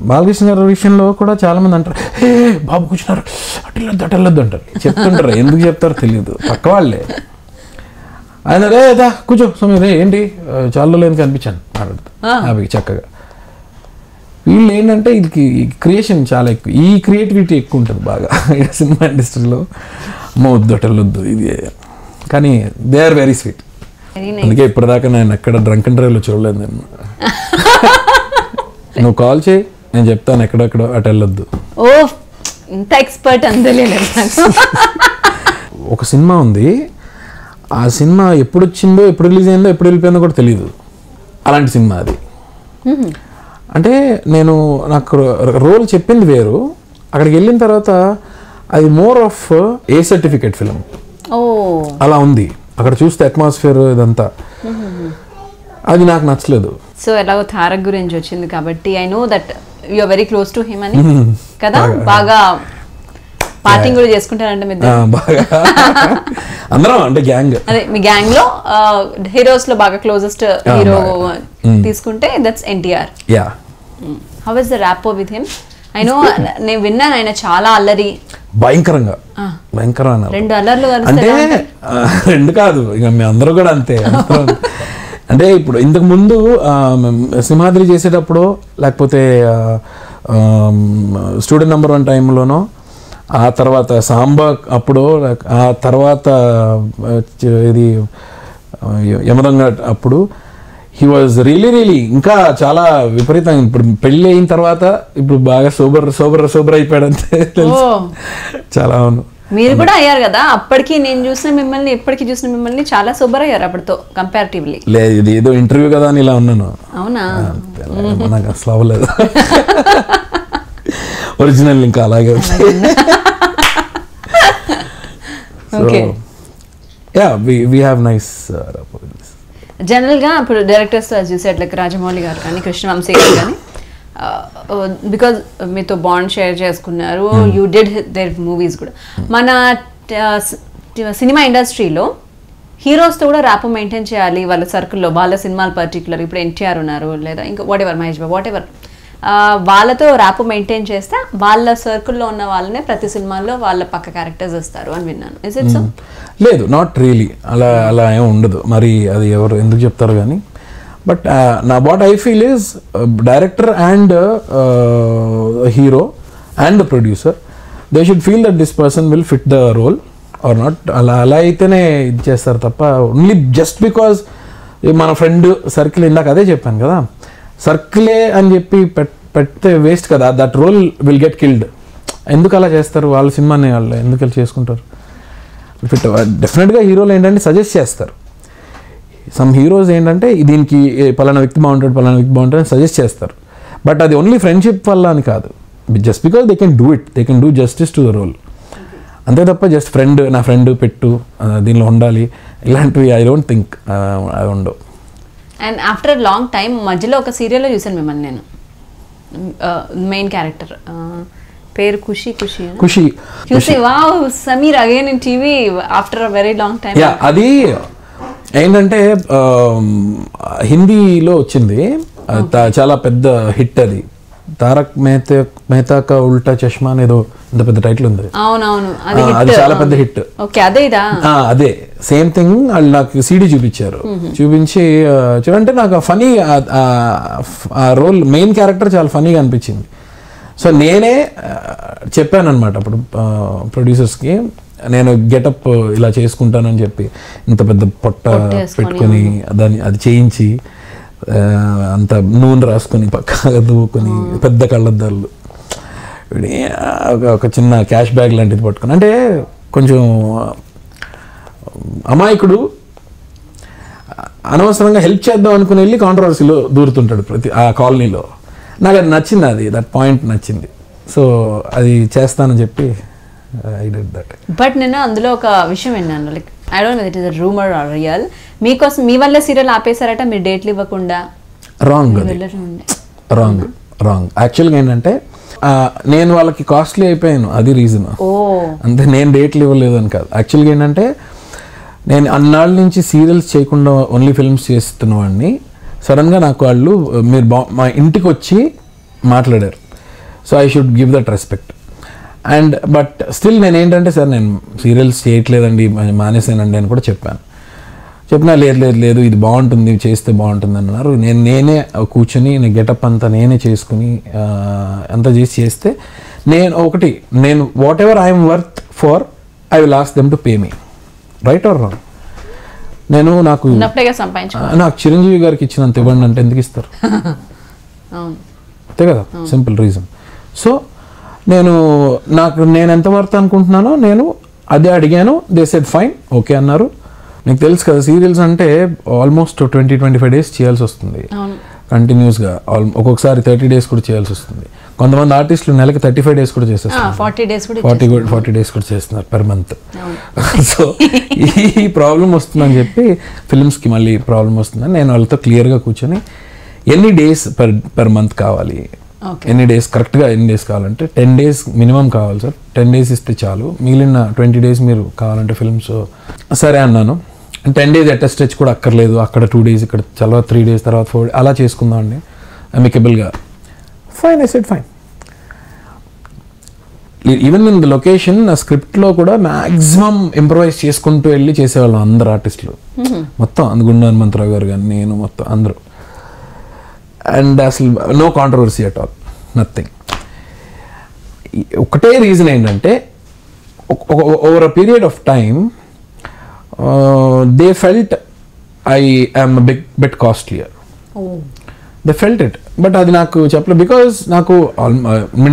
బాలకృష్ణ గారి విషయంలో కూడా చాలామంది అంటారు, హే బాబు కూర్చున్నారు అటెళ్ళొద్దు అంటారు. చెప్తుంటారు, ఎందుకు చెప్తారో తెలియదు, పక్క వాళ్ళే. ఆయన రేదా కూర్చో సమయం రే ఏంటి చాలా రోజులు కనిపించాను మాట్లాడుతూ హ్యాపీగా చక్కగా. వీళ్ళు ఏంటంటే ఇది క్రియేషన్ చాలా ఎక్కువ, ఈ క్రియేటివిటీ ఎక్కువ ఉంటుంది బాగా సినిమా ఇండస్ట్రీలో. వద్దు అటెళ్ళొద్దు ఇది, కానీ దే ఆర్ వెరీ స్వీట్. అందుకే ఇప్పటిదాకా నేను ఎక్కడ డ్రంక్ అండ్ డ్రైవ్లో చూడలేదు. నేను నువ్వు కాల్ చేయి, నేను చెప్తాను ఎక్కడెక్కడ అటు వెళ్ళొద్దు. ఓ ఇంత ఎక్స్పర్ట్ అందలేదు. ఒక సినిమా ఉంది, ఆ సినిమా ఎప్పుడు వచ్చిందో ఎప్పుడు రిలీజ్ అయిందో ఎప్పుడు వెళ్ళిపోయిందో కూడా తెలియదు, అలాంటి సినిమా అది. అంటే నాకు రోల్ చెప్పింది వేరు, అక్కడికి వెళ్ళిన తర్వాత అది more of A certificate film అలా ఉంది. అక్కడ చూస్తే అట్మాస్ఫియర్ ఇదంతా అది నాకు నచ్చలేదు. సో ఎలాగో తారక్ గురించి వచ్చింది కాబట్టి I know that you are very close to him అని కదా, బాగా పార్టింగ్ కూడా చేసుకుంటారంటే మీ బాగా అందరం అంటే గ్యాంగ్. అదే మీ గ్యాంగ్ లో హీరోస్ లో బాగా క్లోజెస్ట్ హీరో తీసుకుంటే that's NTR. Yeah. How is the rapport with him? I know, నేను విన్నాను ఆయన చాలా అల్లరి, భయంకరంగా 2 అల్లర్లు అంటే 2 కాదు, ఇక మీ అందరూ కూడా అంతే. అంటే ఇప్పుడు ఇంతకు ముందు సింహాద్రి చేసేటప్పుడు లేకపోతే స్టూడెంట్ నెంబర్ 1 టైంలోనో, ఆ తర్వాత సాంబా అప్పుడు, ఆ తర్వాత ఇది యమదొంగ అప్పుడు హీ వాజ్ రియలీ ఇంకా చాలా విపరీతంగా. ఇప్పుడు పెళ్ళి అయిన తర్వాత ఇప్పుడు బాగా సోబర్ అయిపోయాడు అంతే తెలుసు. చాలా. అవును, మీరు కూడా అయ్యారు కదా. అప్పటికి నేను చూసిన మిమ్మల్ని, ఎప్పటికీ చూసిన మిమ్మల్ని చాలా సూపర్ అయ్యారు అప్పటితో కంపారిటివ్లీ. లేదు, ఇది ఏదో ఇంటర్వ్యూ కదా అని ఇలా ఉన్నాను. అవునా? నాకు అసలు అవ్వలేదు. ఒరిజినల్ ఇంకా అలాగే. we have nice rapport. జనరల్గా ఇప్పుడు డైరెక్టర్స్ చూసేట్లకి రాజమౌళి గారు కానీ కృష్ణవంశీ గారు కానీ బికాజ్ మీతో బాండ్ షేర్ చేసుకున్నారు, యూ డిడ్ దేర్ మూవీస్ కూడా. మన సినిమా ఇండస్ట్రీలో హీరోస్తో కూడా ర్యాపో మెయింటైన్ చేయాలి వాళ్ళ సర్కిల్లో, వాళ్ళ సినిమాలు పర్టికులర్. ఇప్పుడు ఎన్టీఆర్ ఉన్నారు, లేదా ఇంకా what ever Mahesh Babu, what ever, వాళ్ళతో ర్యాపో మెయింటైన్ చేస్తే వాళ్ళ సర్కిల్లో ఉన్న వాళ్ళనే ప్రతి సినిమాల్లో వాళ్ళ పక్క క్యారెక్టర్స్ వస్తారు అని విన్నాను. Is it so? లేదు, నాట్ రియలీ. అలా ఏం ఉండదు. మరి అది ఎవరు ఎందుకు చెప్తారు కానీ. But what I feel is director and hero and producer, they should feel that this person will fit the role or not. అలా అయితేనే ఇది చేస్తారు తప్ప ఓన్లీ జస్ట్ బికాజ్ మన ఫ్రెండ్ సర్కిల్, ఇందాక అదే చెప్పాను కదా, సర్కిలే అని చెప్పి పెడితే వేస్ట్ కదా. That role will get killed. ఎందుకు అలా చేస్తారు? వాళ్ళ సినిమాని వాళ్ళు ఎందుకు అలా చేసుకుంటారు? డెఫినెట్గా హీరోలు ఏంటంటే సజెస్ట్ చేస్తారు. సమ్ హీరోస్ ఏంటంటే దీనికి పలానా వ్యక్తి బాగుంటాడు అని సజెస్ట్ చేస్తారు. బట్ అది ఓన్లీ ఫ్రెండ్షిప్ వల్ల అని కాదు, just because they can do it, they can do justice to the role. అంతే తప్ప జస్ట్ నా ఫ్రెండ్ పెట్టు దీనిలో ఉండాలి ఇలాంటివి ఐ డోంట్ థింక్ అవి ఉండవు. అండ్ ఆఫ్టర్ లాంగ్ టైం మధ్యలో ఒక సీరియల్లో చూసాను మిమ్మల్ని నేను, మెయిన్ క్యారెక్టర్ పేరు Khushi. Wow, Sameer again in TV after a very long time. అది ఏంటంటే హిందీలో వచ్చింది, చాలా పెద్ద హిట్ అది. తారక్ మెహతా కా ఉల్టా చష్మా అనేదో ఇంత పెద్ద టైటిల్ ఉంది. అవునవును, అది చాలా పెద్ద హిట్. అదే సేమ్ థింగ్. వాళ్ళు నాకు సీడీ చూపించారు, చూపించి చూడంటే నాకు ఫనీ, ఆ రోల్ మెయిన్ క్యారెక్టర్ చాలా ఫనీగా అనిపించింది. సో నేనే చెప్పాను అనమాట అప్పుడు ప్రొడ్యూసర్స్కి, నేను గెటప్ ఇలా చేసుకుంటానని చెప్పి, ఇంత పెద్ద పొట్ట పెట్టుకొని అది చేయించి అంత నూనె రాసుకొని పక్కగా దువ్వుకొని పెద్ద కళ్ళద్దాలు, ఒక చిన్న క్యాష్ బ్యాగ్ లాంటిది పట్టుకొని, అంటే కొంచెం అమాయకుడు, అనవసరంగా హెల్ప్ చేద్దాం అనుకుని వెళ్ళి కాంట్రవర్సీలో దూరుతుంటాడు ప్రతి ఆ కాలనీలో. నాకు అది నచ్చింది, దట్ పాయింట్ నచ్చింది. సో అది చేస్తానని చెప్పి ఐ డిడ్ దట్. బట్ నేను అందులో ఒక విషయం విన్నాను, like I don't know it is a rumour or real, మీకోసం మీ వల్ల సీరియల్ ఆపేశారట, మీరు డేట్లు ఇవ్వకుండా. రాంగ్ యాక్చువల్గా ఏంటంటే నేను వాళ్ళకి కాస్ట్లీ అయిపోయాను, అది రీజన్. అంతే, నేను డేట్లు ఇవ్వలేదు అని కాదు. యాక్చువల్గా ఏంటంటే నేను అన్నాళ్ళ నుంచి సీరియల్స్ చేయకుండా ఓన్లీ ఫిల్మ్స్ చేస్తున్న వాడిని. సడన్గా నాకు వాళ్ళు మీరు మా ఇంటికి వచ్చి మాట్లాడారు, so I should give that respect. And but still నేను ఏంటంటే సార్ నేను సీరియల్స్ చేయట్లేదండి, మానేసానండి అని కూడా చెప్పాను. చెప్పినా లేదు ఇది బాగుంటుంది, చేస్తే బాగుంటుంది అన్నారు. నేనే కూర్చొని నేను గెటప్ అంతా నేనే చేసుకుని అంతా చేస్తే నేను what ever I'm worth for I will ask them to pay me, right are wrong. నేను నాకు చిరంజీవి గారికి ఇచ్చినంత ఇవ్వండి అంటే ఎందుకు ఇస్తారు? అంతే కదా, సింపుల్ రీజన్. సో నేను ఎంత వర్త్ అనుకుంటున్నానో నేను అదే అడిగాను. దే సెడ్ ఫైన్, ఓకే అన్నారు. మీకు తెలుసు కదా సీరియల్స్ అంటే ఆల్మోస్ట్ 20-25 డేస్ చేయాల్సి వస్తుంది కంటిన్యూస్గా. ఒక్కొక్కసారి 30 డేస్ కూడా చేయాల్సి వస్తుంది. కొంతమంది ఆర్టిస్టులు నెలకి 35 డేస్ కూడా చేసేస్తారు, 40 డేస్ కూడా చేస్తున్నారు పర్ మంత్. సో ఈ ప్రాబ్లం వస్తుందని చెప్పి ఫిల్మ్స్కి మళ్ళీ ప్రాబ్లం వస్తుందని నేను వాళ్ళతో క్లియర్గా కూర్చొని ఎన్ని డేస్ పర్ మంత్ కావాలి, ఎన్ని డేస్ కరెక్ట్గా ఎన్ని డేస్ కావాలంటే 10 డేస్ మినిమం కావాలి సార్, 10 డేస్ ఇస్తే చాలు, మిగిలిన 20 డేస్ మీరు కావాలంటే ఫిల్మ్స్. సరే అన్నాను. 10 డేస్ ఎట్ స్ట్రెచ్ కూడా అక్కర్లేదు, అక్కడ 2 డేస్ ఇక్కడ తర్వాత 3 డేస్ తర్వాత 4 అలా చేసుకుందాం అండి అమికబుల్గా. Fine, I said fine. Even in the location నా స్క్రిప్ట్లో కూడా మ్యాక్సిమం ఇంప్రవైజ్ చేసుకుంటూ వెళ్ళి చేసేవాళ్ళం అందరు ఆర్టిస్టులు మొత్తం. గుండా హనుమంతరావు గారు కానీ నేను మొత్తం అందరూ. అండ్ అసలు no controversy at all, nothing. ఒకటే రీజన్ ఏంటంటే over a period of time they felt I am bit costlier. They felt it, but అది నాకు చెప్పలేదు. బికాజ్ నాకు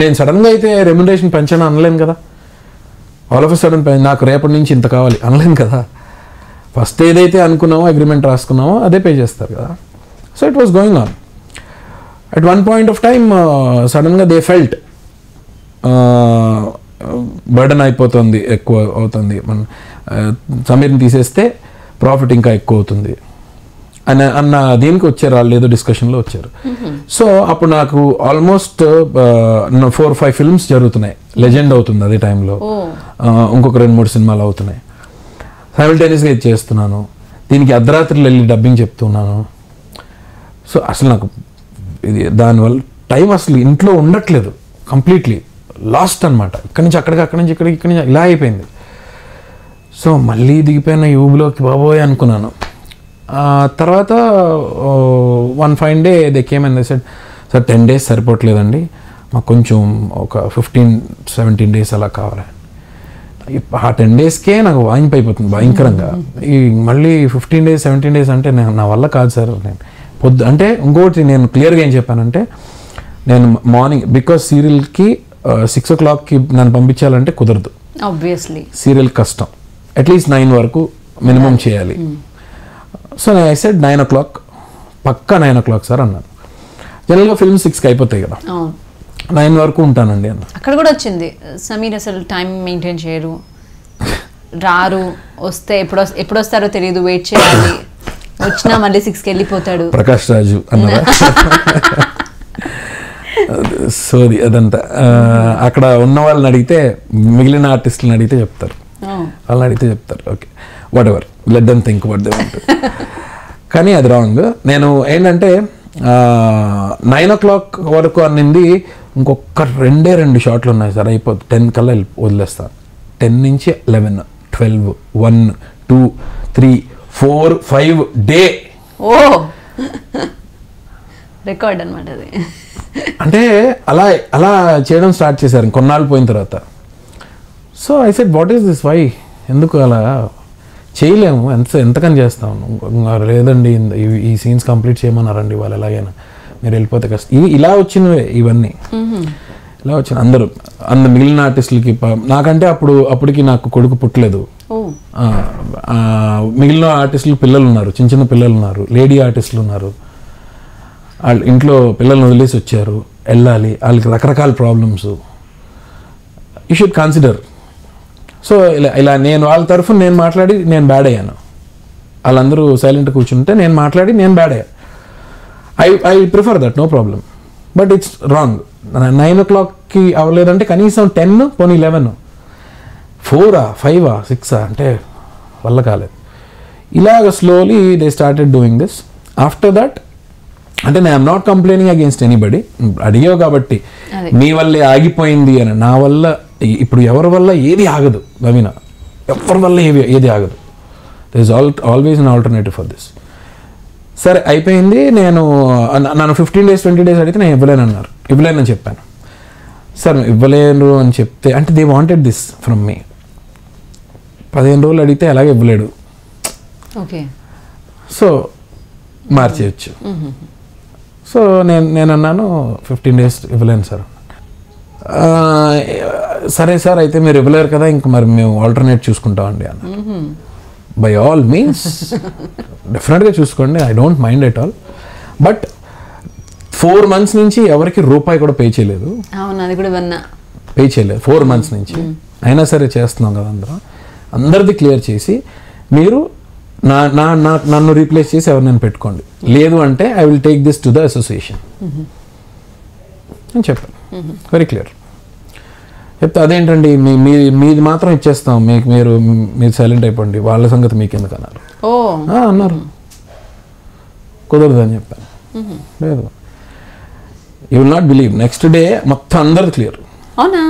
నేను సడన్గా అయితే రెమ్యునరేషన్ పెంచాను అనలేను కదా. ఆల్ ఆఫ్ ఎ సడన్ నాకు రేపటి నుంచి ఇంత కావాలి అనలేను కదా. ఫస్ట్ ఏదైతే అనుకున్నామో అగ్రిమెంట్ రాసుకున్నామో అదే పే చేస్తారు కదా. So it was going on. At one point of time సడన్గా దే ఫెల్ట్ బర్డన్ అయిపోతుంది, ఎక్కువ అవుతుంది, మన సమీర్ని తీసేస్తే ప్రాఫిట్ ఇంకా ఎక్కువ అవుతుంది అన్న దీనికి వచ్చారు వాళ్ళు, ఏదో డిస్కషన్లో వచ్చారు. సో అప్పుడు నాకు ఆల్మోస్ట్ 4-5 ఫిల్మ్స్ జరుగుతున్నాయి, లెజెండ్ అవుతుంది అదే టైంలో, ఇంకొక 2-3 సినిమాలు అవుతున్నాయి. సైమల్టేనియస్గా ఇది చేస్తున్నాను, దీనికి అర్ధరాత్రులు వెళ్ళి డబ్బింగ్ చెప్తున్నాను. సో అసలు నాకు ఇది దానివల్ల టైం అసలు ఇంట్లో ఉండట్లేదు, కంప్లీట్లీ లాస్ట్ అనమాట. ఇక్కడి నుంచి అక్కడికి, అక్కడి నుంచి ఇక్కడికి, ఇక్కడి నుంచి ఇలా అయిపోయింది. సో మళ్ళీ దిగిపోయిన యూబ్లోకి బాబోయ్ అనుకున్నాను. తర్వాత one fine day they came and they said sir 10 days సరిపోవట్లేదండి, మాకు కొంచెం ఒక 15-17 డేస్ అలా కావాలి. ఆ 10 డేస్కే నాకు వాయింపైపోతుంది భయంకరంగా. ఈ మళ్ళీ 15 డేస్ 17 డేస్ అంటే నా వల్ల కాదు సార్. నేను అంటే ఇంకోటి నేను క్లియర్గా ఏం చెప్పానంటే, నేను మార్నింగ్ బికాస్ సీరియల్కి 6 o'clockకి నన్ను పంపించాలంటే కుదరదు, ఆబ్వియస్లీ సీరియల్ కష్టం, అట్లీస్ట్ 9 వరకు మినిమం చేయాలి. సో ఐ సెడ్ 9 o'clock, పక్కా 9 o'clock సార్ అన్నాను. జనరల్గా ఫిల్మ్ 6కి అయిపోతాయి కదా, 9 వరకు ఉంటానండి అన్న. అక్కడ కూడా వచ్చింది సమీర్ అసలు టైం మెయింటైన్ చేయరు, రారు, వస్తే ఎప్పుడు వస్తారో తెలియదు, వెయిట్ చేయాలి, వచ్చినా మళ్ళీ 6కి వెళ్ళిపోతాడు. ప్రకాష్ రాజు అన్నారా? సోది అదంతా. అక్కడ ఉన్న వాళ్ళని అడిగితే, మిగిలిన ఆర్టిస్టులను అడిగితే చెప్తారు, వాళ్ళని అడిగితే చెప్తారు. Okay what ever, let them think what they want. కానీ అది రాంగ్. నేను ఏంటంటే 9 o'clock వరకు అన్నింది, ఇంకొక 2 షాట్లు ఉన్నాయి సార్, అయిపోతుంది 10 కల్లా వదిలేస్తాను. 10 నుంచి 11, 12, 1, 2, 3, 4, 5 డే. ఓ రికార్డ్ అనమాట అది. అంటే అలా అలా చేయడం స్టార్ట్ చేశారు కొన్నాళ్ళు పోయిన తర్వాత. So I said what is this, why, ఎందుకు అలా చేయలేము, ఎంతకని చేస్తాము, లేదండి ఈ సీన్స్ కంప్లీట్ చేయమన్నారండి వాళ్ళు, ఎలాగైనా మీరు వెళ్ళిపోతే కష్టం. ఇలా వచ్చినవే ఇవన్నీ, ఇలా వచ్చిన అందరూ మిగిలిన ఆర్టిస్టులకి. నాకంటే అప్పటికి నాకు కొడుకు పుట్టలేదు. మిగిలిన ఆర్టిస్టులు పిల్లలు ఉన్నారు, చిన్న చిన్న పిల్లలు ఉన్నారు, లేడీ ఆర్టిస్టులు ఉన్నారు. వాళ్ళు ఇంట్లో పిల్లల్ని వదిలేసి వచ్చారు, వెళ్ళాలి, వాళ్ళకి రకరకాల problems. You should consider. So ఇలా నేను వాళ్ళ తరఫున నేను మాట్లాడి నేను బ్యాడ్ అయ్యాను. వాళ్ళందరూ సైలెంట్ కూర్చుంటే నేను మాట్లాడి నేను బ్యాడ్ అయ్యాను. I prefer that, no problem. But it's wrong. 9 o'clockకి అవ్వలేదంటే కనీసం 10, పోనీ 11, 4, 5, 6 అంటే వల్ల కాలేదు. ఇలాగ slowly they started doing this. After that అంటే నేను I'm not complaining against anybody, అడిగావు కాబట్టి మీ వల్లే ఆగిపోయింది అని. నా వల్ల ఇప్పుడు ఎవరి వల్ల ఏది ఆగదు నవీన, ఎవరి వల్ల ఏది ఆగదు. There is always an alternative for this. సరే అయిపోయింది. నన్ను 15 days 20 days అడిగితే నేను ఇవ్వలేనని చెప్పాను. సార్ ఇవ్వలేను అని చెప్తే అంటే దే వాంటెడ్ దిస్ ఫ్రమ్ మీ. 15 రోజులు అడిగితే అలాగే ఇవ్వలేడు, ఓకే, సో మార్చేయచ్చు. సో నేను అన్నాను 15 days ఇవ్వలేను సార్. సరే సార్ అయితే మీరు ఇవ్వలేరు కదా, ఇంక మరి మేము ఆల్టర్నేట్ చూసుకుంటామండి అన్న. బై ఆల్ మీన్స్ డెఫినెట్గా చూసుకోండి, I don't mind at all. But 4 months నుంచి ఎవరికి రూపాయి కూడా పే చేయలేదు. అవును, అది కూడా విన్నా. పే చేయలేదు 4 months నుంచి. అయినా సరే చేస్తున్నాం కదా అందరిది క్లియర్ చేసి మీరు నన్ను రీప్లేస్ చేసి ఎవరినైనా పెట్టుకోండి, లేదు అంటే I will take this to the association అని చెప్పాను. వెరీ క్లియర్ చెప్తే అదేంటండి మీది మాత్రం ఇచ్చేస్తాం, మీరు సైలెంట్ అయిపోండి, వాళ్ళ సంగతి మీకు ఎందుకు అన్నారు. అన్నారు. కుదరదు అని చెప్పాను. లేదు, you will not believe, next day మొత్తం అందరిది క్లియర్. అవునా?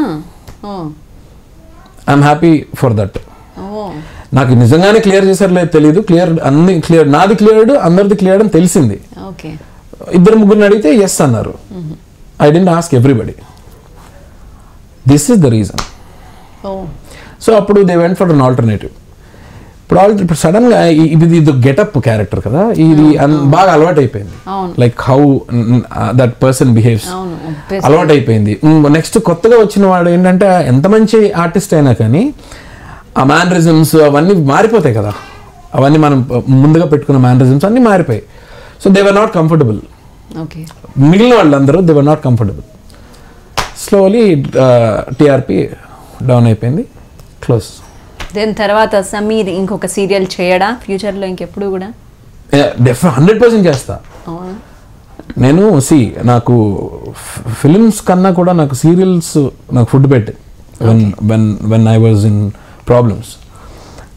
I'm happy for that. నాకు నిజంగానే క్లియర్ చేశారు లేదు తెలియదు, అన్ని క్లియర్, నాది క్లియర్డ్ అందరిది క్లియర్ అని తెలిసింది. 2-3 అడిగితే ఎస్ అన్నారు. I didn't ask everybody. This is the reason. So అప్పుడు they went for an alternative. ఇప్పుడు సడన్ గా ఇది గెటప్ క్యారెక్టర్ కదా, ఇది బాగా అలవాటు అయిపోయింది. Like how that person behaves అలవాటు అయిపోయింది. నెక్స్ట్ కొత్తగా వచ్చిన వాడు ఏంటంటే ఎంత మంచి ఆర్టిస్ట్ అయినా కానీ ఆ మ్యానరిజమ్స్ అవన్నీ మారిపోతాయి కదా, అవన్నీ మనం ముందుగా పెట్టుకున్న మ్యానరిజమ్స్ అన్నీ మారిపోయాయి. So they were not comfortable. మిగిలిన వాళ్ళందరూ they were not comfortable. Slowly TRP down అయిపోయింది, క్లోజ్. దాని తర్వాత సమీర్ ఇంకొక సీరియల్ చేయడా ఫ్యూచర్లో ఇంకెప్పుడు కూడా? 100% చేస్తా నేను. నాకు ఫిలిమ్స్ కన్నా కూడా నాకు సీరియల్స్ నాకు ఫుడ్ పెట్టే. When I was in problems,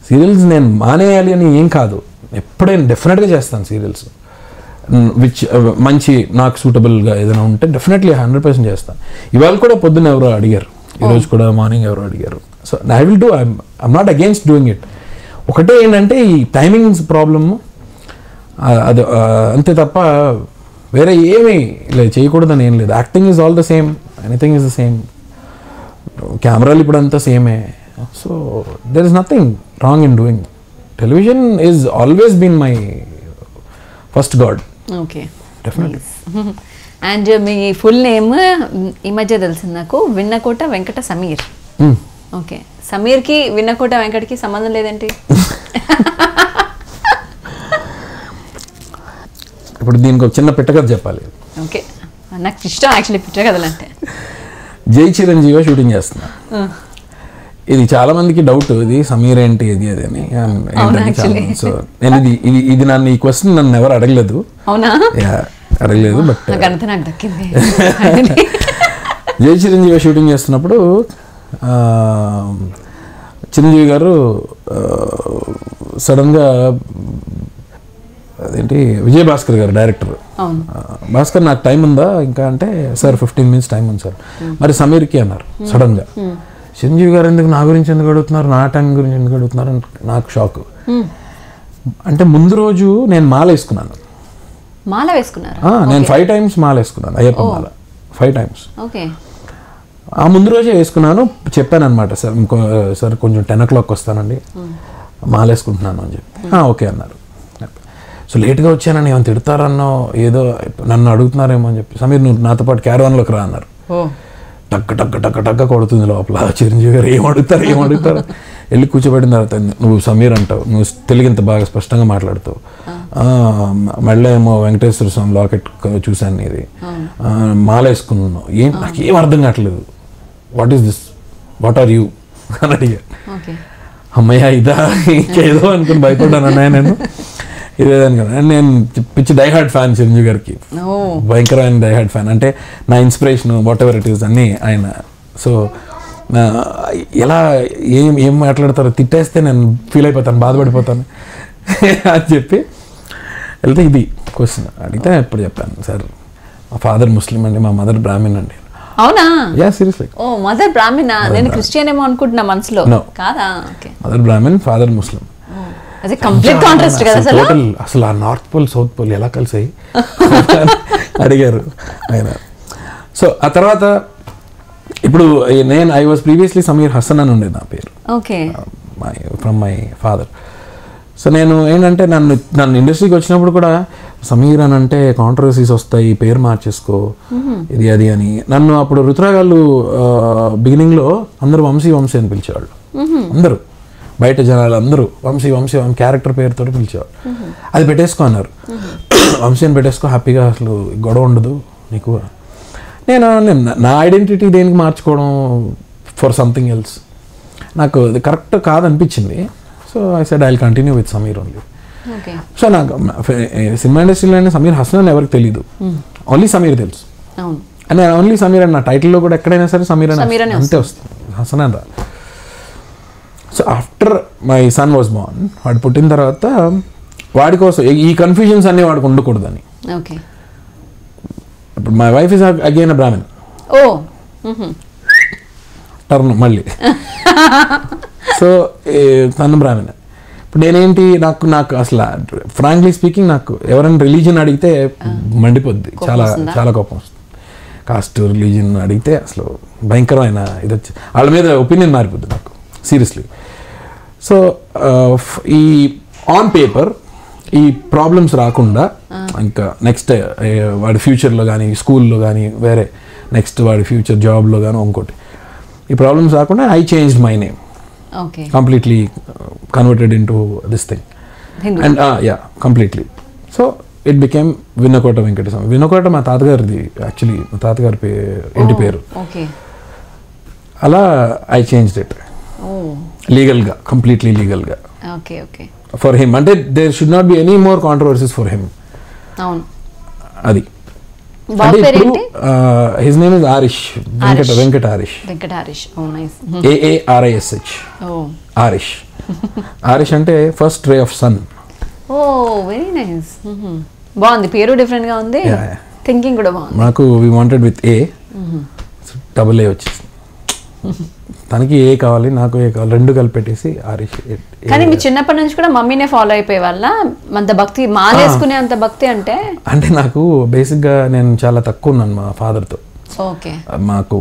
serials నేను మానేయాలి అని ఏం కాదు, ఎప్పుడైనా డెఫినెట్గా చేస్తాను సీరియల్స్. విచ్ మంచి నాకు సూటబుల్గా ఏదైనా ఉంటే డెఫినెట్లీ 100% చేస్తాను. ఇవాళ కూడా పొద్దున్న ఎవరో అడిగారు, ఈరోజు కూడా మార్నింగ్ ఎవరో అడిగారు. So I will do, I'm not against doing it. ఒకటే ఏంటంటే ఈ టైమింగ్స్ ప్రాబ్లమ్, అది అంతే తప్ప వేరే ఏమీ లేదు, చేయకూడదని ఏం లేదు. Acting is all the same, anything is the same, కెమెరాలు ఇప్పుడు అంతా సేమే. So there is nothing wrong in doing. Television is always been my first god. Okay, definitely. And మీ ఫుల్ నేమ్ ఈ మధ్య తెలిసింది నాకు, విన్నకోట వెంకట సమీర్. ఓకే, సమీర్కి విన్నకోట వెంకటకి సంబంధం లేదేంటి? ఇప్పుడు దీనికి ఒక చిన్న పిట్ట కథ చెప్పాలి. ఓకే, నాకు ఇష్టం యాక్చువల్లీ పిట్ట కథలు అంటే. జై చిరంజీవి షూటింగ్ చేస్తున్నా. ఇది చాలా మందికి డౌట్, ఇది సమీర్ ఏంటి ఇది అది అని. సో నేను ఇది నన్ను ఈ క్వశ్చన్ నన్ను ఎవరు అడగలేదు. అవునా? అడగలేదు, బట్ నాకు దక్కింది. జై చిరంజీవి షూటింగ్ చేస్తున్నప్పుడు చిరంజీవి గారు సడన్గా అదేంటి విజయభాస్కర్ గారు డైరెక్టర్, భాస్కర్ నాకు టైం ఉందా ఇంకా అంటే, సార్ 15 minutes టైం ఉంది సార్. మరి సమీర్కి అన్నారు సడన్గా. చిరంజీవి గారు ఎందుకు నా గురించి ఎందుకు అడుగుతున్నారు, నా టైం గురించి ఎందుకు అడుగుతున్నారు అని నాకు షాక్. అంటే ముందు రోజు నేను మాల వేసుకున్నాను. మాల వేసుకున్నారు? నేను 5 times మాల వేసుకున్నాను, అయ్యప్ప మాల 5 times. ఆ ముందు రోజే వేసుకున్నాను. చెప్పాను అనమాట, సార్ కొంచెం 10 o'clock వస్తానండి, మాల వేసుకుంటున్నాను అని చెప్పి. ఓకే అన్నారు. సో లేట్గా వచ్చానని ఏమైనా తిడతారన్నో ఏదో నన్ను అడుగుతున్నారేమో అని చెప్పి, సమీర్ నువ్వు నాతో పాటు క్యారవాన్లోకి రా అన్నారు. టక్క టక్క టక్క టక్క కొడుతుంది లోపల. చిరంజీవి గారు ఏం అడుగుతారు వెళ్ళి కూర్చోబెట్టిన తర్వాత, నువ్వు సమీర్ అంటావు, నువ్వు తెలుగు ఇంత బాగా స్పష్టంగా మాట్లాడుతావు, మళ్ళీ ఏమో వెంకటేశ్వర స్వామి లాకెట్ చూశాను, ఇది మాల వేసుకున్నాను, నాకేం అర్థం కావట్లేదు, what is this, what are you అని అడిగా. అమ్మయ్య ఇదా ఇంకేదో అనుకుని భయపడ్డాను అన్నయ్య నేను, ఇదేదాను కదా. నేను పిచ్చి డైహార్డ్ ఫ్యాన్ చిరంజీవి గారికి, భయంకరమైన డైహార్డ్ ఫ్యాన్. అంటే నా inspiration what ever it is అన్నీ ఆయన. సో ఎలా ఏం మాట్లాడతారో తిట్టేస్తే నేను ఫీల్ అయిపోతాను, బాధపడిపోతాను అని చెప్పి వెళ్తే ఇది క్వశ్చన్ అడిగితే ఎప్పుడు చెప్పాను సార్ మా ఫాదర్ ముస్లిం అండి మా మదర్ బ్రాహ్మిన్ అండి. అవునా? Yeah seriously. ఓ మదర్ బ్రాహ్మణ, నేను క్రిస్టియన్ ఏమో అనుకుంటున్నా మనసులో. కాదా? ఓకే. మదర్ బ్రాహ్మిన్ ఫాదర్ ముస్లిం. అది కంప్లీట్ కాంట్రాస్ట్ కదా అసలు. టోటల్ అసలు ఆ నార్త్ పోల్ సౌత్ పోల్ ఎలా కలిసాయి అడిగారు ఆయన. సో ఆ తర్వాత ఇప్పుడు నేను I was previously Sameer Hasan అని ఉండేది నా పేరు. Okay. From my father. So నేను ఏంటంటే నన్ను ఇండస్ట్రీకి వచ్చినప్పుడు కూడా సమీర్ అని అంటే కాంట్రవర్సీస్ వస్తాయి, పేరు మార్చేసుకో ఇది అది అని. నన్ను అప్పుడు రుతురాగాళ్ళు బిగినింగ్లో అందరూ వంశీ వంశీ అని పిలిచేవాళ్ళు. అందరూ బయట జనాలు అందరూ వంశీ వంశీ క్యారెక్టర్ పేరుతో పిలిచేవాళ్ళు. అది పెట్టేసుకో అన్నారు. వంశీ అని పెట్టేసుకో, హ్యాపీగా అసలు గొడవ ఉండదు నీకు. నేను నా ఐడెంటిటీ దేనికి మార్చుకోవడం ఫర్ సంథింగ్ ఎల్స్ నాకు అది కరెక్ట్ కాదనిపించింది. So I said I will continue with Sameer only. So నాకు సినిమా ఇండస్ట్రీలోనే సమీర్ హసన్ అని ఎవరికి తెలీదు, ఓన్లీ సమీర్ తెలుసు. అండ్ ఓన్లీ సమీర్ అని నా టైటిల్లో కూడా ఎక్కడైనా సరే సమీర్ అని అంతే వస్తుంది, హసన్ అని రా. So after my son was born, వాడు పుట్టిన తర్వాత వాడి కోసం ఈ కన్ఫ్యూజన్స్ అన్నీ వాడికి ఉండకూడదని. ఇప్పుడు my wife is again Brahmin. Turn మళ్ళీ. సో తను బ్రాహ్మణ్. ఇప్పుడు నేనేంటి నాకు అసలు ఫ్రాంక్లీ స్పీకింగ్ నాకు ఎవరైనా రిలీజన్ అడిగితే మండిపోద్ది, చాలా చాలా కోపం వస్తుంది. కాస్ట్ రిలీజన్ అడిగితే అసలు భయంకరమైన ఇది వచ్చి వాళ్ళ మీద ఒపీనియన్ మారిపోద్ది నాకు సీరియస్లీ. సో ఈ ఆన్ పేపర్ ఈ ప్రాబ్లమ్స్ రాకుండా ఇంకా నెక్స్ట్ వాడి ఫ్యూచర్లో కానీ స్కూల్లో కానీ వేరే నెక్స్ట్ వాడి ఫ్యూచర్ జాబ్లో కానీ ఇంకోటి ఈ ప్రాబ్లమ్స్ రాకుండా I changed my name completely, converted into this thing and completely. So it became Vinnakota Venkataswamy. Vinnakota మా తాతగారిది, యాక్చువల్లీ మా తాతగారి ఇంటి పేరు. అలా ఐ చేంజ్డ్ ఇట్ లీగల్గా, కంప్లీట్లీ లీగల్గా ఫర్ హిమ్. అంటే there should not be any more controversies for him. అది his name is Aarish, Venkata Aarish, AARISH, Aarish. Aarish అంటే first ray of sun. Oh very nice, బాగుంది పేరు, డిఫరెంట్ గా ఉంది, థింకింగ్ కూడా బాగుంది. నాకు we wanted with A, AA వచ్చేసింది. తనకి ఏ కావాలి, నాకు ఏ కావాలి, రెండు కలిపి పెట్టేసి ఆరిష్. కానీ మీ చిన్నప్పటి నుంచి కూడా మమ్మీనే ఫాలో అయిపోయే వాళ్ళ అంత భక్తి, మాలేసుకునే అంత భక్తి? అంటే నాకు బేసిక్గా నేను చాలా తక్కువ ఉన్నాను మా ఫాదర్తో. ఓకే. మాకు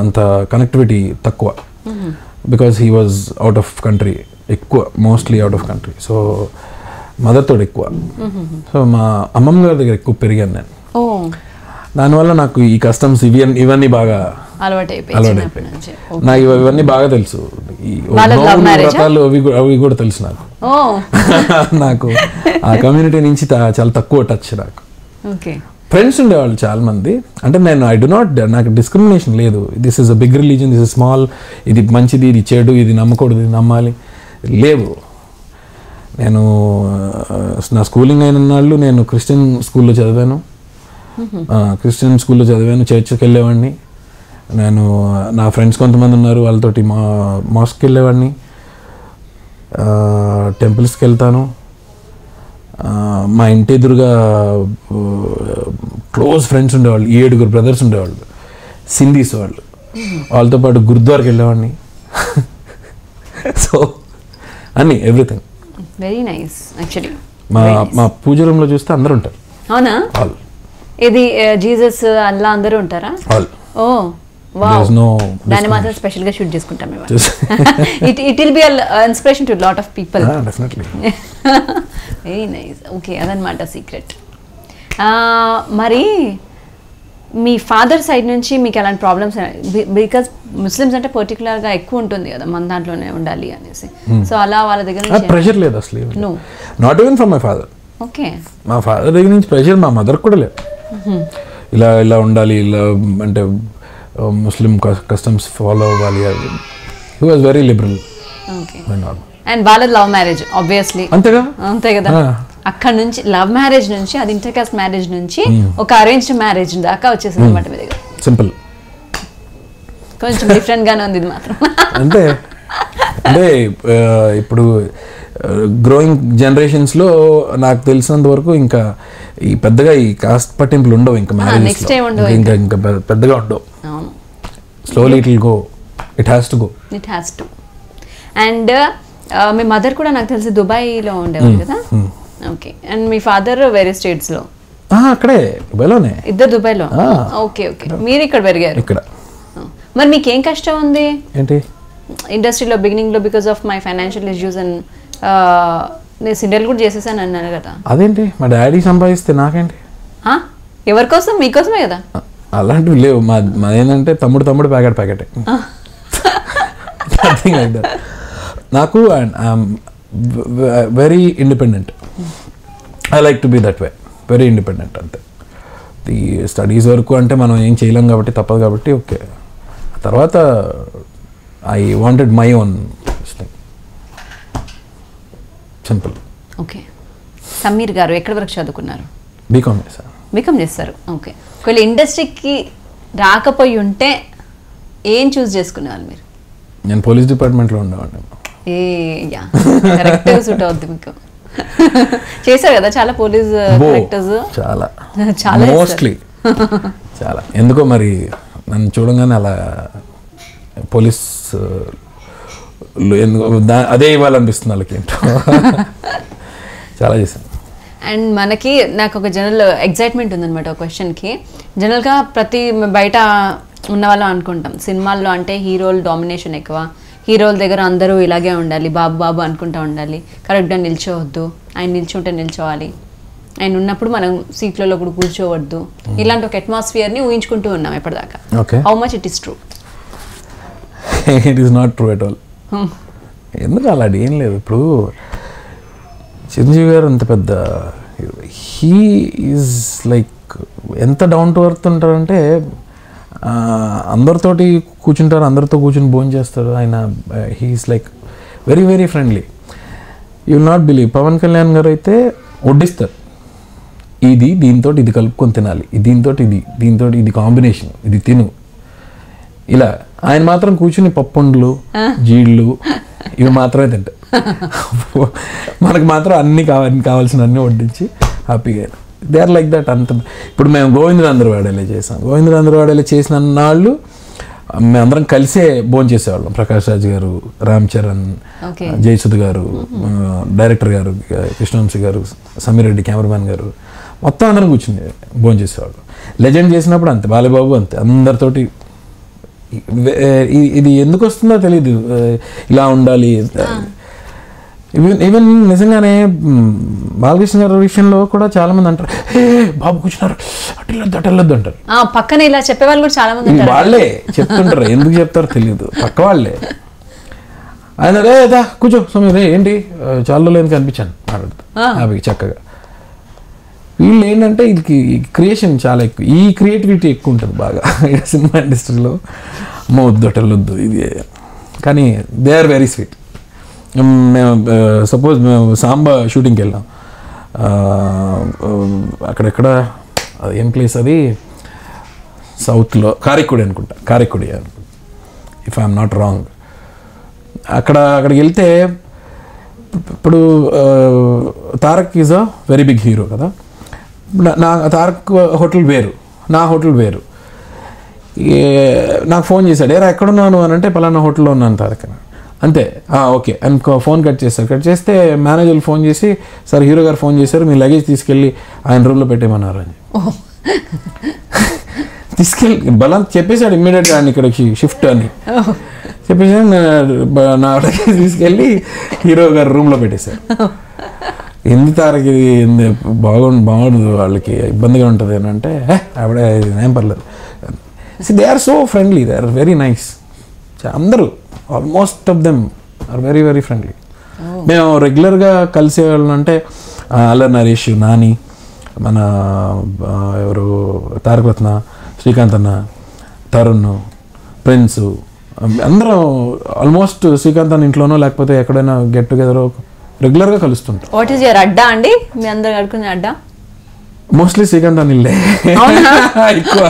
అంత కనెక్టివిటీ తక్కువ, because he was out of country ఎక్కువ, mostly out of country. So మదర్తో ఎక్కువ. సో మా అమ్మమ్మ గారి దగ్గర ఎక్కువ పెరిగాను నేను. దానివల్ల నాకు ఈ కస్టమ్స్ ఇవన్నీ బాగా అలవాటైపోయాయి. నాకు ఇవన్నీ బాగా తెలుసు, వ్రతాలు అవి కూడా తెలుసు నాకు. నాకు ఆ కమ్యూనిటీ నుంచి చాలా తక్కువ టచ్ నాకు. ఫ్రెండ్స్ ఉండేవాళ్ళు చాలా మంది. అంటే నేను నాకు డిస్క్రిమినేషన్ లేదు. This is a big religion, this is small, ఇది మంచిది, ఇది చెడు, ఇది నమ్మకూడదు, ఇది నమ్మాలి లేవు. నేను నా స్కూలింగ్ అయిన నాళ్ళు నేను క్రిస్టియన్ స్కూల్లో చదివాను, చర్చ్కి వెళ్ళేవాడిని. నేను నా ఫ్రెండ్స్ కొంతమంది ఉన్నారు, వాళ్ళతోటి మాస్క్కి వెళ్ళేవాడిని, టెంపుల్స్కి వెళ్తాను. మా ఇంటి ఎదురుగా క్లోజ్ ఫ్రెండ్స్ ఉండేవాళ్ళు, 7 బ్రదర్స్ ఉండేవాళ్ళు, సింధీస్ వాళ్ళు. వాళ్ళతో పాటు గురుద్వారాకి వెళ్ళేవాడిని. సో అన్నీ ఎవ్రీథింగ్ వెరీ నైస్. యాక్చువల్లీ మా పూజ రూమ్లో చూస్తే అందరూ ఉంటారు. అవునా? ఇది జీసస్ అల్లా అందరూ ఉంటారా? ఓ వావ్, దాన్ని మాత్రం స్పెషల్ గా షూట్ చేసుకుంటాం మేము. It will be inspiration to lot of people. Definitely. Very nice. Okay, అదనమాట సీక్రెట్. మరి మీ ఫాదర్ సైడ్ నుంచి మీకు ఎలాంటి ప్రాబ్లమ్స్? బికాస్ ముస్లిమ్స్ అంటే పర్టికులర్గా ఎక్కువ ఉంటుంది కదా, మన దాంట్లోనే ఉండాలి అనేసి. సో అలా వాళ్ళ దగ్గర నుంచి ప్రెషర్ లేదు అసలు. Not even from my father. Okay. మా ఫాదర్ దగ్గర నుంచి ప్రెషర్ మా మదర్ కూడా లేదు. ఇలా ఉండాలి, ఇలా అంటే ముస్లిం కస్టమ్స్ ఫాలో అవ్వాలి. He was very liberal. And వాళ్ళది లవ్ మ్యారేజ్ ఆబ్వియస్లీ. అంతే కదా. అక్కడ నుంచి లవ్ మ్యారేజ్ నుంచి, అది ఇంటర్ కాస్ట్ మ్యారేజ్ నుంచి ఒక అరేంజ్డ్ మ్యారేజ్ దాకా వచ్చేసింది అనమాట మీ దగ్గర. సింపుల్. కొంచెం డిఫరెంట్ గానే ఉంది ఇది మాత్రం. అంటే ఇప్పుడు గ్రోయింగ్ జనరేషన్స్లో నాకు తెలిసినంత వరకు ఇంకా ఈ పెద్దగా ఈ కాస్ట్ పట్టింపులు ఉండవు ఇంకా next time ఉండవు మ్యారేజ్ ఇంకా పెద్దగా ఉండవు. అవును, slowly it will go, it has to go. It has to. And me mother కూడా నాకు తెలిసి దుబాయ్లో ఉండేవారు కదా. ఓకే. అండ్ మీ ఫాదర్ వేరే స్టేట్స్లో? అక్కడే దుబాయ్లోనే. ఇద్దరు దుబాయ్లో. Okay okay. మీరు ఇక్కడ పెరిగారు? ఇక్కడ. మరి మీకేం కష్టం ఉంది ఏంటి ఇండస్ట్రీలో బిగినింగ్లో? Because of my financial issues and నేను సిండల్ కూడా చేసేసాను అన్నాను కదా. అదేంటి మా డాడీ సంపాదిస్తే నాకేంటి? ఎవరి కోసం? మీకోసమే కదా. అలాంటివి లేవు. మా ఏంటంటే తమ్ముడు ప్యాకెట్ నాకు very independent. I like to be that way, very independent. అంతే. ఈ స్టడీస్ వరకు అంటే మనం ఏం చేయలేం కాబట్టి తప్పదు కాబట్టి ఓకే. తర్వాత I wanted my own thing, simple. Okay. Sameer గారు ఎక్కడి వరకు చదువుకున్నారు? బీకామ్ చేశాను. బీకామ్ చేస్తారు. ఓకే. ఒకవేళ ఇండస్ట్రీకి రాకపోయి ఉంటే ఏం చూస్ చేసుకునేవాళ్ళు మీరు? నేను పోలీస్ డిపార్ట్మెంట్లో ఉండేవాడిని. కరెక్ట్ సూట్ అవుద్ది మీకు. చేశారు కదా చాలా పోలీస్ క్యారెక్టర్స్. చాలా మోస్ట్లీ చాలా. ఎందుకో మరి నన్ను చూడంగానే అలా పోలీస్ అదే ఇవ్వాలనిపిస్తుంది వాళ్ళకి. ఏంటో చాలా చేశాను. అండ్ మనకి నాకు ఒక జనరల్ ఎగ్జైట్మెంట్ ఉందన్నమాట ఒక క్వశ్చన్కి. జనరల్గా ప్రతి బయట ఉన్న వాళ్ళం అనుకుంటాం సినిమాల్లో అంటే హీరోలు డామినేషన్ ఎక్కువ, హీరోల దగ్గర అందరూ ఇలాగే ఉండాలి, బాబు అనుకుంటా ఉండాలి, కరెక్ట్గా నిల్చోవద్దు, ఆయన నిల్చుంటే నిల్చోవాలి, ఆయన ఉన్నప్పుడు మనం సీట్లలో కూడా కూర్చోవద్దు, ఇలాంటి ఒక అట్మాస్ఫియర్ని ఊహించుకుంటూ ఉన్నాం ఎప్పటిదాకా. How much it is true? It is not true at all. ఎందుకు అలాంటి ఏం లేదు. ఇప్పుడు చిరంజీవి గారు అంత పెద్ద హీ ఈజ్ లైక్ ఎంత డౌన్ టు ఎర్త్ ఉంటారంటే అందరితోటి కూర్చుంటారు, అందరితో కూర్చుని భోజనం చేస్తారు. ఆయన he is like very very friendly. You will not believe. Pavan Kalyan garu అయితే వడ్డిస్తారు, ఇది దీంతో ఇది కలుపుకొని తినాలి, దీంతో ఇది కాంబినేషన్, ఇది తిను ఇలా. ఆయన మాత్రం కూర్చుని పప్పుండ్లు జీళ్ళు ఇవి మాత్రమే తింటారు. మనకు మాత్రం అన్నీ కావాల్సిన అన్నీ వడ్డించి హ్యాపీగా. They are like that. అంత ఇప్పుడు మేము గోవిందరాంధ్రవాడేలా చేసాం. గోవిందరాంధ్రవాడేలా చేసిన నాళ్ళు మేమందరం కలిసే భోజనం చేసేవాళ్ళం. ప్రకాష్ రాజ్ గారు, రామ్ చరణ్, జయసుధ్ గారు, డైరెక్టర్ గారు కృష్ణవంశీ గారు, సమీర్ రెడ్డి కెమెరామ్యాన్ గారు, మొత్తం అందరం కూర్చుని భోజనం చేసేవాళ్ళం. లెజెండ్ చేసినప్పుడు అంతే, బాలబాబు అంతే, అందరితోటి. ఇది ఎందుకు వస్తుందో తెలీదు, ఇలా ఉండాలి. ఈవెన్ నిజంగానే బాలకృష్ణ గారి విషయంలో కూడా చాలా మంది అంటారు, బాబు కూర్చున్నారు అటెళ్ళొద్దు అంటారు. పక్కన ఇలా చెప్పేవాళ్ళు కూడా చాలా మంది వాళ్ళే చెప్తుంటారు, ఎందుకు చెప్తారో తెలియదు, పక్క వాళ్ళే. ఆయన రే దా కూర్చో సమయం రే ఏంటి చాలా రోజులు కనిపించాను మాట్లాడుతూ హ్యాపీగా చక్కగా. వీళ్ళు ఏంటంటే ఇది క్రియేషన్ చాలా ఎక్కువ, ఈ క్రియేటివిటీ ఎక్కువ ఉంటుంది బాగా సినిమా ఇండస్ట్రీలో. వద్దు అటెళ్ళొద్దు ఇది, కానీ దే ఆర్ వెరీ స్వీట్. మేము సపోజ్ మేము సాంబా షూటింగ్కి వెళ్ళాం, అక్కడెక్కడ ఏం ప్లేస్ అది, సౌత్లో కారైక్కుడి అనుకుంటా, Karaikudi if I'm not wrong. అక్కడికి వెళ్తే ఇప్పుడు Tarak is a very big hero కదా. నా తారక్ హోటల్ వేరు, నా హోటల్ వేరు. నాకు ఫోన్ చేశాడు, ఏరా ఎక్కడున్నాను అని అంటే పలానా హోటల్లో ఉన్నాను తారక్ అని. అంతే, ఓకే అని ఫోన్ కట్ చేస్తారు. కట్ చేస్తే మేనేజర్లు ఫోన్ చేసి, సార్ హీరో గారు ఫోన్ చేశారు, మీ లగేజ్ తీసుకెళ్ళి ఆయన రూమ్లో పెట్టేమన్నారు అని తీసుకెళ్ళి బలం చెప్పేశాడు ఇమ్మీడియట్గా. ఆయన ఇక్కడ షిఫ్ట్ అని చెప్పేసి నా లగేజ్ తీసుకెళ్ళి హీరో గారు రూమ్లో పెట్టేశారు. ఎందు తారకి బాగుండదు, వాళ్ళకి ఇబ్బందిగా ఉంటుంది అని అంటే ఆవిడ ఏం పర్లేదు. They are so friendly, they are very nice. అందరూ almost of them are very very friendly. మేము రెగ్యులర్గా కలిసేవాళ్ళం అంటే అల్లరి నరేష్, నాని, మన ఎవరు తారక రత్న, శ్రీకాంత్ అన్న, తరుణ్, ప్రిన్స్, అందరం ఆల్మోస్ట్ శ్రీకాంత్ అన్న ఇంట్లోనో లేకపోతే ఎక్కడైనా గెట్ టుగెదర్ రెగ్యులర్గా కలుస్తుంటాం. వాట్ ఈస్ యువర్ అడ్డా అండి? మీ అందరు అడుకునే అడ్డా? మోస్ట్లీ శ్రీకాంత్ అన్న ఇల్లే ఎక్కువ,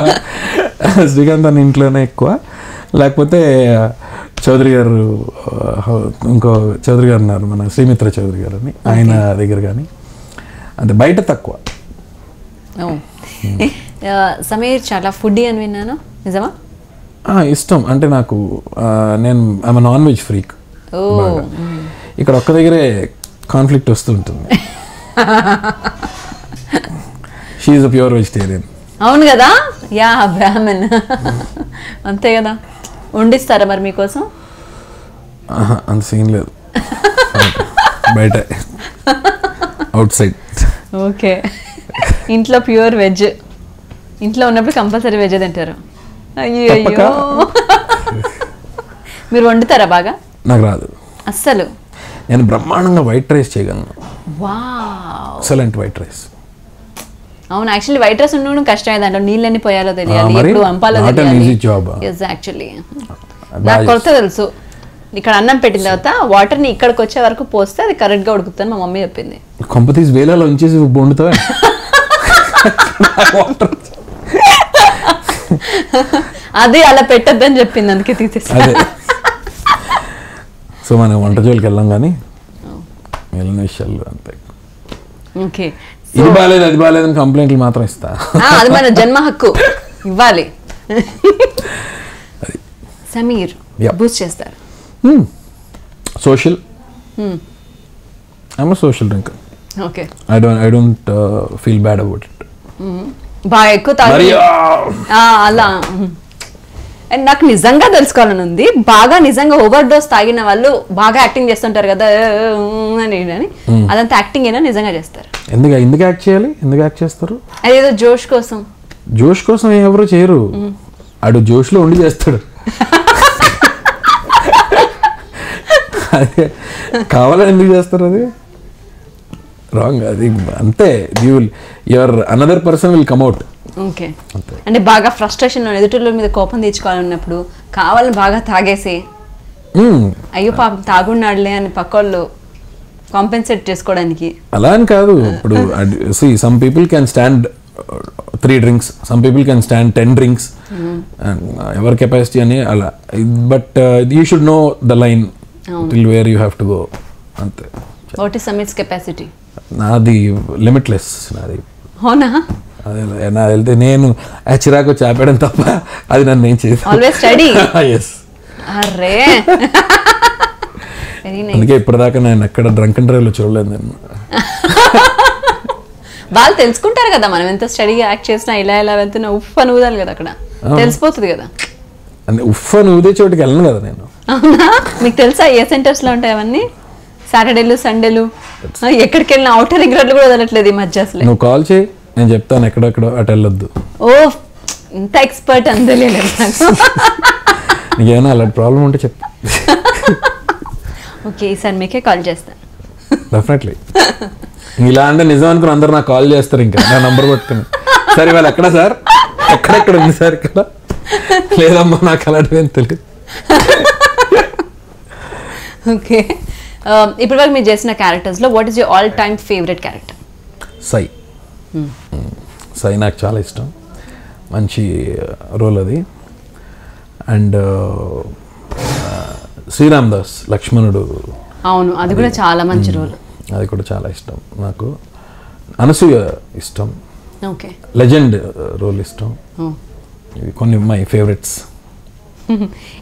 శ్రీకాంత్ అన్న ఇంట్లోనే ఎక్కువ. లేకపోతే చౌదరి గారు, ఇంకో చౌదరి గారు ఉన్నారు మన శ్రీమిత్ర చౌదరి గారు అని, ఆయన దగ్గర కానీ. అంటే బయట తక్కువ. సమీర్ చాలా ఫుడ్డీ అని విన్నాను, నిజమా? ఇష్టం అంటే నాకు నేను ఐఎమ్ నాన్ వెజ్ ఫ్రీక్. ఇక్కడ ఒక్క దగ్గరే కాన్ఫ్లిక్ట్ వస్తుంటుంది. She is a pure vegetarian. అవును కదా, యా బ్రాహ్మణ్ అంతే కదా. వండిస్తారా మరి మీకోసం? అంత సీన్ లేదు, బయట అవుట్ సైడ్. ఓకే, ఇంట్లో ప్యూర్ వెజ్. ఇంట్లో ఉన్నప్పుడు కంపల్సరీ వెజ్ తింటారు. అయ్యో, మీరు వండుతారా బాగా? నాకు రాదు అస్సలు. నేను బ్రహ్మాండంగా వైట్ రైస్ చేయగలను. Wow, excellent white rice. అవును, యాక్చువల్లీ వైట్ రైస్ ఉండడం కష్టమే. దాంట్లో నీళ్ళని పోయాలో తెలియాలి, ఎప్పుడు వంపాలో తెలియాలి. ఎగ్జాక్చువల్లీ నాకు కొరత తెలుసు. ఇక్కడ అన్నం పెట్టిన తర్వాత వాటర్ని ఇక్కడికి వచ్చే వరకు పోస్తే అది కరెక్ట్గా ఉడుకుతుందని మా మమ్మీ చెప్పింది. కొంపతీసి వేలలో ఉంచేసి వండుతా. అది అలా పెట్టద్దని చెప్పింది, అందుకే తీసేసి. సో మనం వంట జోలికి వెళ్ళాం కానీ వెళ్ళిన విషయాలు అంతే. ఓకే, ఇది బాగాలేదు అది బాగాలేదని కంప్లైంట్లు మాత్రం ఇస్తా. అది మన జన్మ హక్కు, ఇవ్వాలి. సమీర్ బూస్ట్ చేస్తారు. Social, I'm a social drinker. Okay, I don't feel bad about it. బాగా ఎక్కువ తాగి అలా. అండ్ నాకు నిజంగా తెలుసుకోవాలని ఉంది, బాగా నిజంగా ఓవర్ డోస్ తాగిన వాళ్ళు బాగా యాక్టింగ్ చేస్తుంటారు కదా అని, అదంతా యాక్టింగ్ అయినా నిజంగా చేస్తారు? ఎందుకు యాక్ట్ చేయాలి? ఎందుకు యాక్ట్ చేస్తారు? అదేదో జోష్ కోసం. జోష్ కోసం ఎవరు చేయరు, ఆడు జోష్లో ఉండి చేస్తాడు. అదే కావాలని ఎందుకు చేస్తారు? అది రాంగ్. అది అంతే, your another person will come out. Okay, అంటే బాగా ఫ్రస్ట్రేషన్లో ఎదుటిల మీద కోపం తెచ్చుకోవాలన్నప్పుడు కావాలని బాగా తాగేసి అయ్యో పాపం తాగున్నాడులే అని పక్కోళ్ళు కాంపెన్సేట్ చేసుకోవడానికి. అలా అని కాదు. ఇప్పుడు some people can stand 3 drinks, some people can stand 10 drinks. ఎవరి కెపాసిటీ అని అలా. But you should know the line till where you have to go, అంతే. What is Sameer's capacity? నాది లిమిట్లెస్. నాది అవునా? అదే నా వెళ్తే నేను చిరాకు చాపేయడం తప్ప అది నన్ను ఏం చేసి. Always study. yes. అరే వెరీ నైస్. అందుకే ఇప్పటిదాకా నేను ఎక్కడ డ్రంక్ అండ్ డ్రైవ్లో చూడలేదు నేను. వాళ్ళు తెలుసుకుంటారు కదా మనం ఎంత స్టడీగా యాక్ట్ చేసినా, ఇలా వెళ్తున్నా ఉఫ్ అని ఊదాలి కదా, అక్కడ తెలిసిపోతుంది కదా. అంటే ఉఫ్ అని ఊదే చోటుకి వెళ్ళను కదా నేను. అవునా? మీకు తెలుసా ఏ సెంటర్స్లో ఉంటాయి అవన్నీ? సాటర్డేలు, సండేలు, ఎక్కడికి వెళ్ళిన అవుటర్ రింగ్ రోడ్లు కూడా వదలట్లేదు ఈ మధ్య అసలు. నువ్వు కాల్ చేయి, నేను చెప్తాను ఎక్కడెక్కడో అటు వెళ్ళొద్దు. ఓ, ఇంత ఎక్స్పర్ట్ అందలేదు నాకు. నీకేమైనా అలాంటి ప్రాబ్లం ఉంటే చెప్పు. ఓకే, ఈసారి మీకే కాల్ చేస్తాను. డెఫినెట్లీ. ఇలా అంటే నిజం అనుకుని అందరు నాకు కాల్ చేస్తారు ఇంకా నా నంబర్ పట్టుకుని. సరే వాళ్ళు ఎక్కడ సార్, ఎక్కడెక్కడ ఉంది సార్ ఇక్కడ? లేదమ్మా నాకు అలాంటివి ఏం తెలియదు. ఓకే, ఇప్పటి వరకు మీరు చేసిన క్యారెక్టర్స్లో what is your all time favourite character? Sye. Sye నాకు చాలా ఇష్టం, మంచి రోల్ అది. అండ్ శ్రీరామ్ దాస్ లక్ష్మణుడు, అవును, అది కూడా చాలా మంచి రోల్. అది కూడా చాలా ఇష్టం నాకు. అనసూయ ఇష్టం. ఓకే, లెజెండ్ రోల్ ఇష్టం. ఇవి కొన్ని మై ఫేవరెట్స్.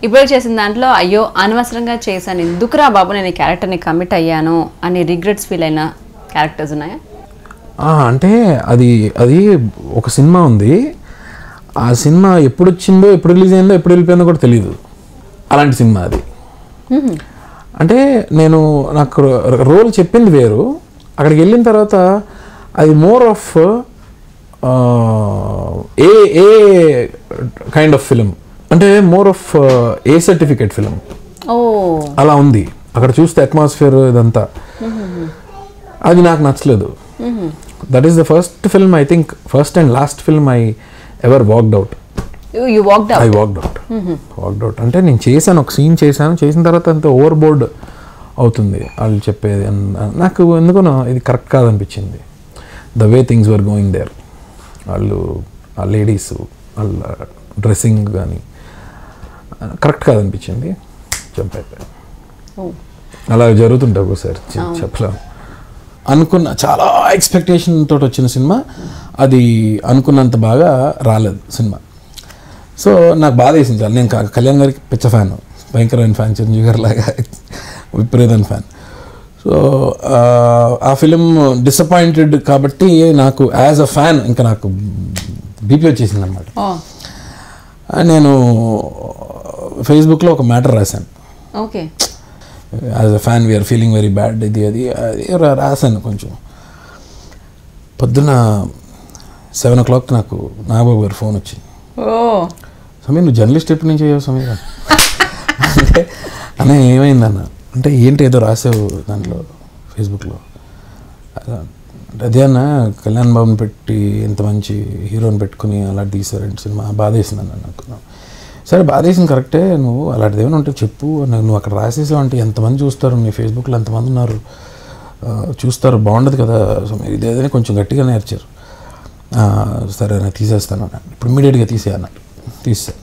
ఇప్పుడు చేసిన దాంట్లో అయ్యో అనవసరంగా చేశాను, ఎందుకురా బాబు నేను ఈ క్యారెక్టర్ని కమిట్ అయ్యాను అని రిగ్రెట్స్ ఫీల్ అయిన క్యారెక్టర్స్ ఉన్నాయా? అంటే అది ఒక సినిమా ఉంది, ఆ సినిమా ఎప్పుడు వచ్చిందో, ఎప్పుడు రిలీజ్ అయిందో, ఎప్పుడు వెళ్ళిపోయిందో కూడా తెలియదు. అలాంటి సినిమా అది. అంటే నాకు రోల్ చెప్పింది వేరు, అక్కడికి వెళ్ళిన తర్వాత అది more of a kind of film, అంటే more of A certificate film అలా ఉంది. అక్కడ చూస్తే అట్మాస్ఫియర్ ఇదంతా అది నాకు నచ్చలేదు. That is the first film, I think first and last film I ever walked out. I walked out అంటే నేను చేశాను, ఒక సీన్ చేసిన తర్వాత అంత ఓవర్ బోర్డ్ అవుతుంది వాళ్ళు చెప్పేది. నాకు ఎందుకో ఇది కరెక్ట్ కాదనిపించింది. The way things were going there, వాళ్ళు ఆ లేడీస్ వాళ్ళ డ్రెస్సింగ్ కానీ కరెక్ట్ కాదనిపించింది, చంపైపోయాను. అలా జరుగుతుంటాయి ఒకసారి చెప్పలేము. అనుకున్న చాలా ఎక్స్పెక్టేషన్ తోటి వచ్చిన సినిమా అది అనుకున్నంత బాగా రాలేదు సినిమా. సో నాకు బాధ వేసింది చాలా. నేను కళ్యాణ్ గారికి పిచ్చ ఫ్యాన్, భయంకరమైన ఫ్యాన్, చిరంజీవి గారి లాగా విపరీతమైన ఫ్యాన్. సో ఆ ఫిలిం డిసప్పాయింటెడ్ కాబట్టి నాకు యాజ్ అ ఫ్యాన్ ఇంకా నాకు బీపీ వచ్చేసింది అనమాట. నేను ఫేస్బుక్లో ఒక మ్యాటర్ రాశాను. Okay, as a fan we are feeling very bad, ఇది అది రాశాను. కొంచెం పొద్దున్న 7 o'clock నాకు నాగబాబు గారు ఫోన్ వచ్చింది. సమీర్ నువ్వు జర్నలిస్ట్ ఎప్పటి నుంచి అయ్యావు సమీర్ అంటే అన్న ఏమైందన్న అంటే ఏంటి ఏదో రాసావు దాంట్లో ఫేస్బుక్లో. అదే అన్న కళ్యాణ్ బాబుని పెట్టి ఇంత మంచి హీరోని పెట్టుకుని అలా తీసారంటే సినిమా బాధ వేసింది అన్న అనుకున్నాను. సరే బాధ వేసింది కరెక్టే, నువ్వు అలాంటిది ఏమైనా ఉంటే చెప్పు, నువ్వు అక్కడ రాసేసావు అంటే ఎంతమంది చూస్తారు, నీ ఫేస్బుక్లో ఎంతమంది ఉన్నారు చూస్తారు, బాగుండదు కదా సమీర్ ఇదేదని కొంచెం గట్టిగా నేర్చారు. సరే నేను తీసేస్తాను అన్నాను. ఇప్పుడు ఇమీడియట్గా తీసేయన్నాడు. తీసేసాను.